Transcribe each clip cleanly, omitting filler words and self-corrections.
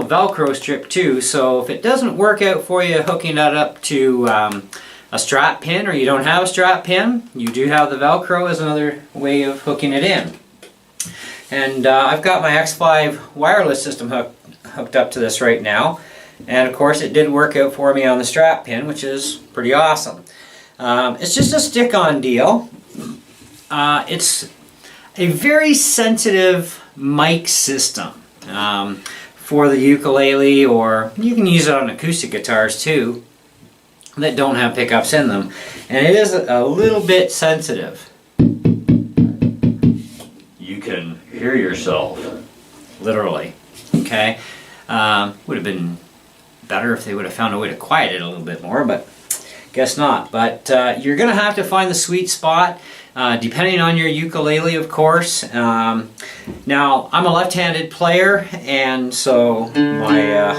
Velcro strip too, so if it doesn't work out for you hooking that up to a strap pin, or you don't have a strap pin, you do have the Velcro as another way of hooking it in. And I've got my X5 wireless system hooked up to this right now, and of course it did work out for me on the strap pin, which is pretty awesome. It's just a stick-on deal. It's a very sensitive mic system for the ukulele, or you can use it on acoustic guitars too that don't have pickups in them, and it is a little bit sensitive. You can hear yourself, literally. Okay, would have been better if they would have found a way to quiet it a little bit more, but guess not. But you're gonna have to find the sweet spot depending on your ukulele, of course. Now, I'm a left-handed player, and so my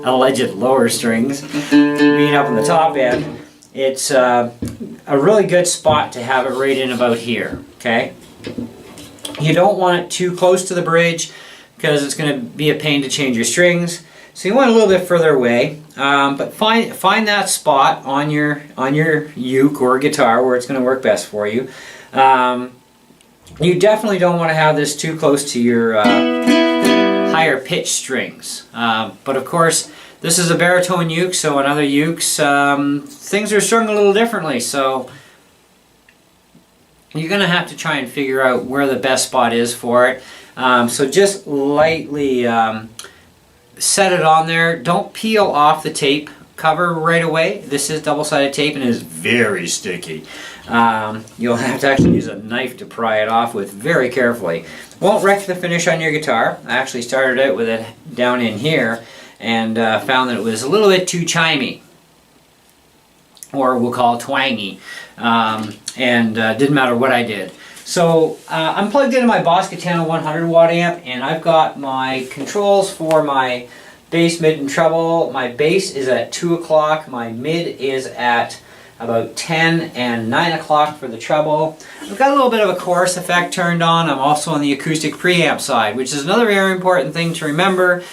alleged lower strings being up on the top end, it's a really good spot to have it right in about here, okay? You don't want it too close to the bridge because it's going to be a pain to change your strings. So you want it a little bit further away, but find that spot on your uke or guitar where it's going to work best for you. You definitely don't want to have this too close to your higher pitch strings. But of course, this is a baritone uke, so on other ukes, things are strung a little differently. So you're going to have to try and figure out where the best spot is for it. So just lightly set it on there. Don't peel off the tape cover right away. This is double-sided tape and is very sticky. You'll have to actually use a knife to pry it off with very carefully. Won't wreck the finish on your guitar. I actually started out with it down in here and found that it was a little bit too chimey, or we'll call it twangy, and didn't matter what I did. So I'm plugged into my Boss Katana 100 watt amp, and I've got my controls for my bass, mid, and treble. My bass is at 2 o'clock, my mid is at about 10, and 9 o'clock for the treble. I've got a little bit of a chorus effect turned on. I'm also on the acoustic preamp side, which is another very important thing to remember.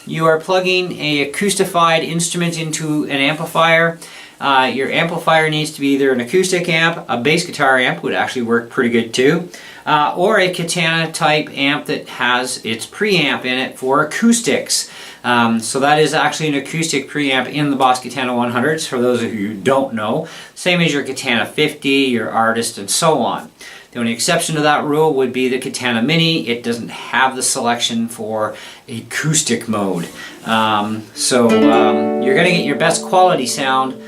You are plugging a acoustified instrument into an amplifier. Your amplifier needs to be either an acoustic amp, a bass guitar amp would actually work pretty good too, or a Katana type amp that has its preamp in it for acoustics. So that is actually an acoustic preamp in the Boss Katana 100s, for those of you who don't know. Same as your Katana 50, your Artist, and so on. The only exception to that rule would be the Katana Mini. It doesn't have the selection for acoustic mode. So you're going to get your best quality sound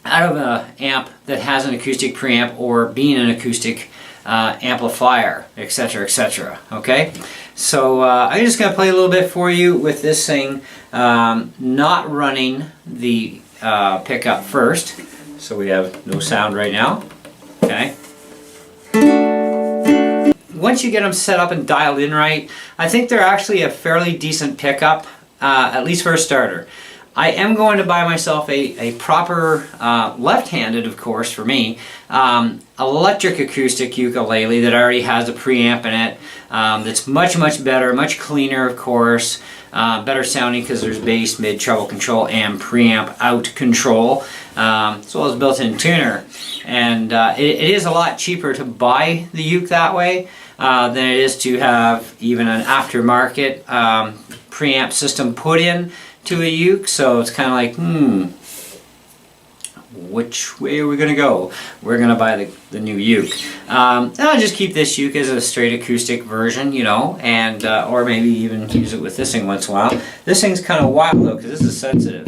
out of an amp that has an acoustic preamp, or being an acoustic amplifier, etc., etc. Okay, so I'm just going to play a little bit for you with this thing not running the pickup first, so we have no sound right now. Okay. Once you get them set up and dialed in right, I think they're actually a fairly decent pickup, at least for a starter. I am going to buy myself a proper, left-handed, of course, for me, electric acoustic ukulele that already has a preamp in it, that's much, much better, much cleaner, of course, better sounding because there's bass, mid, treble control, and preamp out control, as well as built-in tuner. And it is a lot cheaper to buy the uke that way than it is to have even an aftermarket preamp system put in to a uke. So it's kind of like, which way are we going to go? We're going to buy the new uke. And I'll just keep this uke as a straight acoustic version, you know, and or maybe even use it with this thing once in a while. This thing's kind of wild though, because this is sensitive.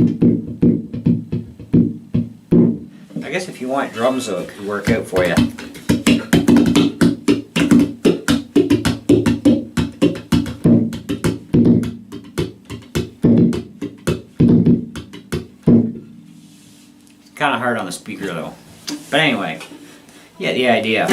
I guess if you want drums though, it could work out for you. Kind of hard on the speaker though. But anyway, yeah, the idea.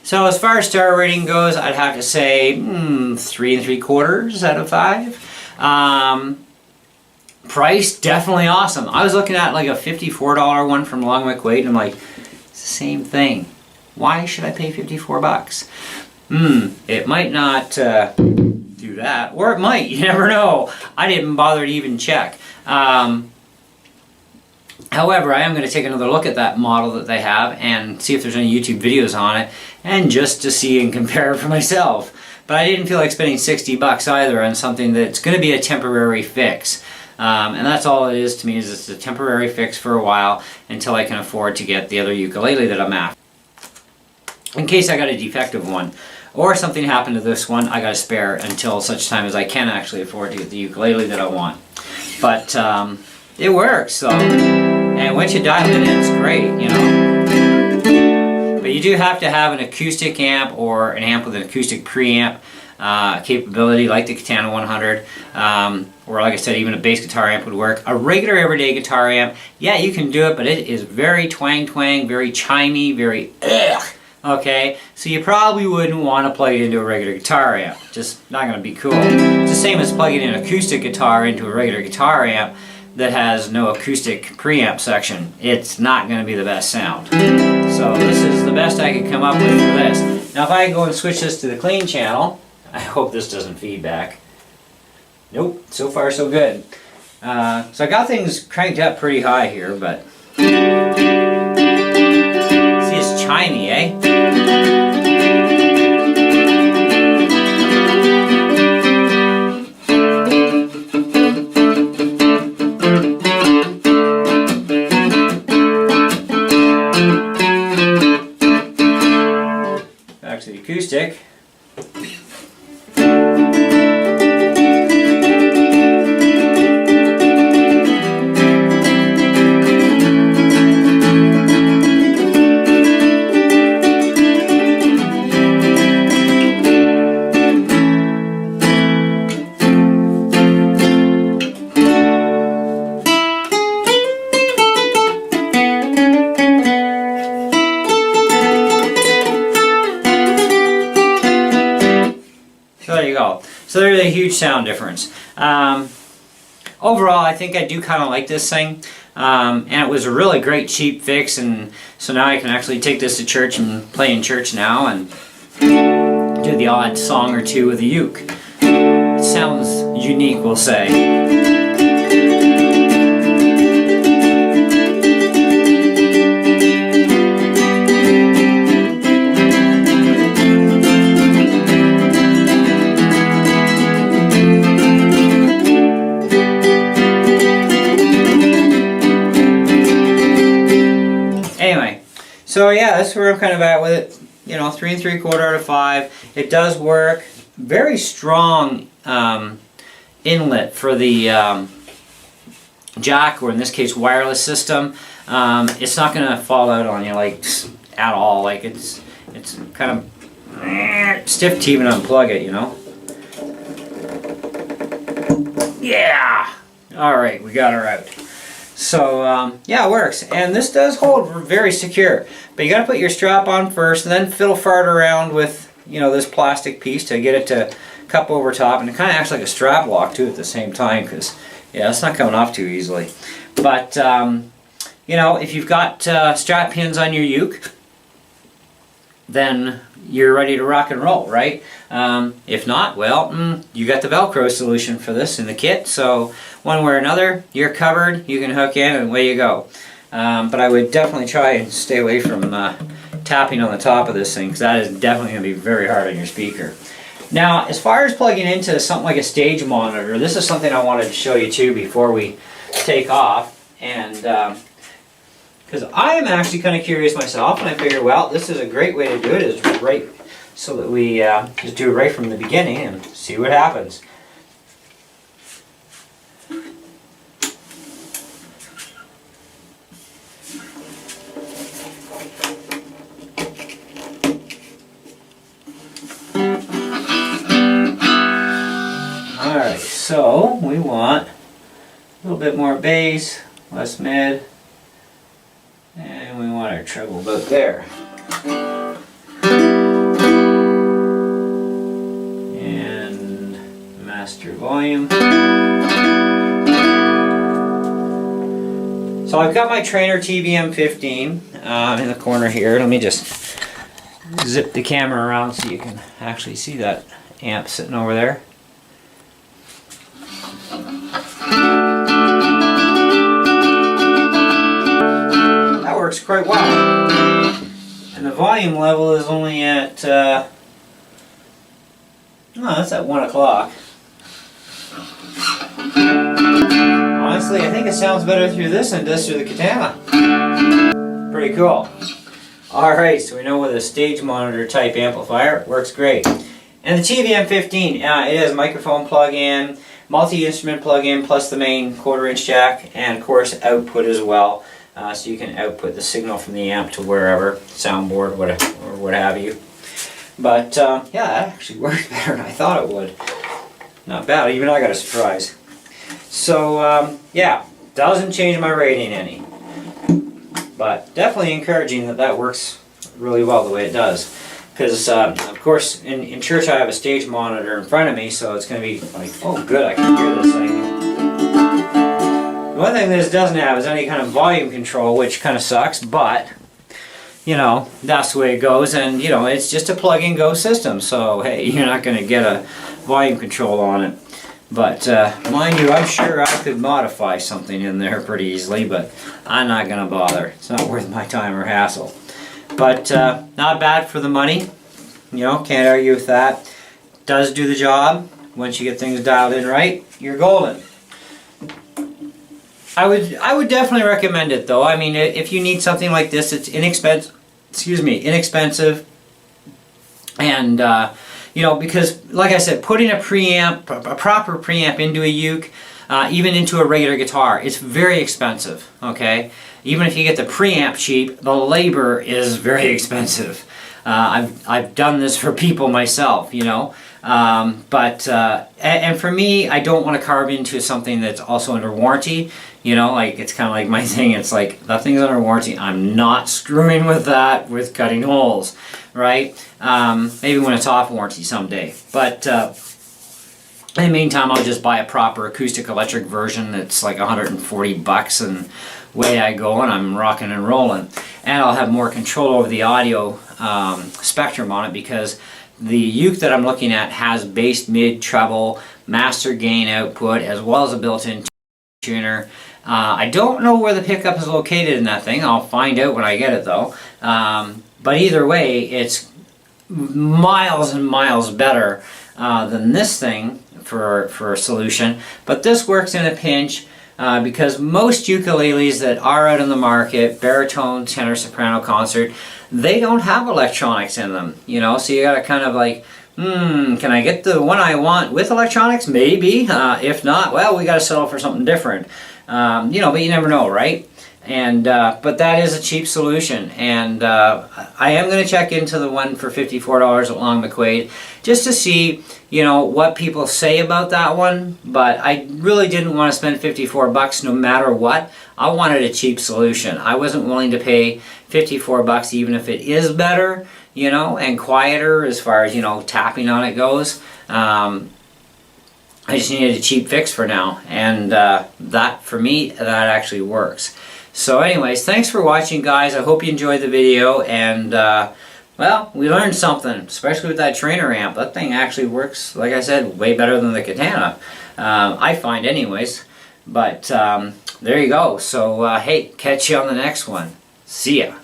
So as far as star rating goes, I'd have to say 3 3/4 out of 5. Price, definitely awesome. I was looking at like a $54 one from Long Wick Wade, and I'm like, it's the same thing. Why should I pay 54 bucks? It might not do that, or it might, you never know. I didn't bother to even check. However, I am going to take another look at that model that they have and see if there's any YouTube videos on it, and just to see and compare for myself. But I didn't feel like spending 60 bucks either on something that's going to be a temporary fix. And that's all it is to me, is it's a temporary fix for a while until I can afford to get the other ukulele that I'm after. In case I got a defective one, or something happened to this one, I got a spare until such time as I can actually afford to get the ukulele that I want. But it works, so. And once you dial it in, it's great, you know. But you do have to have an acoustic amp or an amp with an acoustic preamp capability, like the Katana 100, or like I said, even a bass guitar amp would work. A regular everyday guitar amp, yeah, you can do it, but it is very twang, very chimey, very ugh. Okay, so you probably wouldn't want to plug it into a regular guitar amp. Just not going to be cool. It's the same as plugging an acoustic guitar into a regular guitar amp that has no acoustic preamp section. It's not going to be the best sound. So this is the best I could come up with for this. Now if I go and switch this to the clean channel, I hope this doesn't feedback. Nope, so far so good. So I got things cranked up pretty high here, but see, it's chimey, eh? Back to the acoustic. So there you go. So there's a huge sound difference. Overall, I think I do kind of like this thing. And it was a really great cheap fix, and so now I can actually take this to church and play in church now and do the odd song or two with the uke. It sounds unique, we'll say. Anyway, so yeah, that's where I'm kind of at with it. You know, 3 3/4 out of 5. It does work. Very strong inlet for the jack, or in this case, wireless system. It's not going to fall out on you like at all. Like it's kind of stiff to even unplug it, you know. Yeah. All right, we got her out. So yeah, it works, and this does hold very secure. But you got to put your strap on first, and then fiddle fart around with, you know, this plastic piece to get it to cup over top, and it kind of acts like a strap lock too at the same time, because yeah, it's not coming off too easily. But you know, if you've got strap pins on your uke, then you're ready to rock and roll, right? If not, well, you got the Velcro solution for this in the kit, so one way or another, you're covered, you can hook in, and away you go. But I would definitely try and stay away from tapping on the top of this thing, because that is definitely going to be very hard on your speaker. Now, as far as plugging into something like a stage monitor, this is something I wanted to show you too before we take off, and because I am actually kind of curious myself, and I figured, well, this is a great way to do it, is right, so that we just do it right from the beginning and see what happens. Alright, so we want a little bit more bass, less mid, and we want our treble about there. master volume. So I've got my Trainer TBM15 in the corner here. Let me just zip the camera around so you can actually see that amp sitting over there. That works quite well. And the volume level is only at, oh, that's at 1 o'clock. Honestly, I think it sounds better through this than it does through the Katana. Pretty cool. Alright, so we know with a stage monitor type amplifier, it works great. And the TBM15, it has microphone plug-in, multi-instrument plug-in, plus the main 1/4-inch jack, and of course output as well. So you can output the signal from the amp to wherever, soundboard, or what have you. But yeah, that actually worked better than I thought it would. Not bad, even I got a surprise. So yeah, doesn't change my rating any. But definitely encouraging that that works really well the way it does. Because of course in church I have a stage monitor in front of me, so it's going to be like, oh good, I can hear this thing. The one thing this doesn't have is any kind of volume control, which kind of sucks, but you know, that's the way it goes, and you know, it's just a plug-and-go system, so hey, you're not going to get a volume control on it. But mind you, I'm sure I could modify something in there pretty easily, but I'm not going to bother. It's not worth my time or hassle. But not bad for the money, you know, can't argue with that. Does do the job. Once you get things dialed in right, you're golden. I would definitely recommend it though. I mean, if you need something like this, it's inexpensive, and you know, because like I said, putting a preamp, a proper preamp into a uke, even into a regular guitar, it's very expensive, okay? Even if you get the preamp cheap, the labor is very expensive. I've done this for people myself, you know. And for me, I don't want to carve into something that's also under warranty. You know, like, it's kind of like my thing. It's like, that thing's under warranty. I'm not screwing with that with cutting holes, right? Maybe when it's off warranty someday. But in the meantime, I'll just buy a proper acoustic electric version that's like 140 bucks, and away I go, and I'm rocking and rolling. And I'll have more control over the audio spectrum on it, because the uke that I'm looking at has bass, mid, treble, master gain output, as well as a built-in tuner. I don't know where the pickup is located in that thing. I'll find out when I get it though. But either way, it's miles and miles better than this thing for a solution. But this works in a pinch because most ukuleles that are out in the market, baritone, tenor, soprano, concert, they don't have electronics in them. You know, so you gotta kind of like, can I get the one I want with electronics? Maybe. If not, well, we gotta settle for something different. You know, but you never know, right? And but that is a cheap solution, and I am going to check into the one for $54 at Long McQuaid just to see, you know, what people say about that one. But I really didn't want to spend 54 bucks no matter what. I wanted a cheap solution. I wasn't willing to pay 54 bucks even if it is better, you know, and quieter as far as, you know, tapping on it goes. I just needed a cheap fix for now, and that, for me, that actually works. So anyways, thanks for watching, guys. I hope you enjoyed the video, and well, we learned something, especially with that Trainer amp. That thing actually works, like I said, way better than the Katana, I find anyways. But there you go. So hey, catch you on the next one. See ya.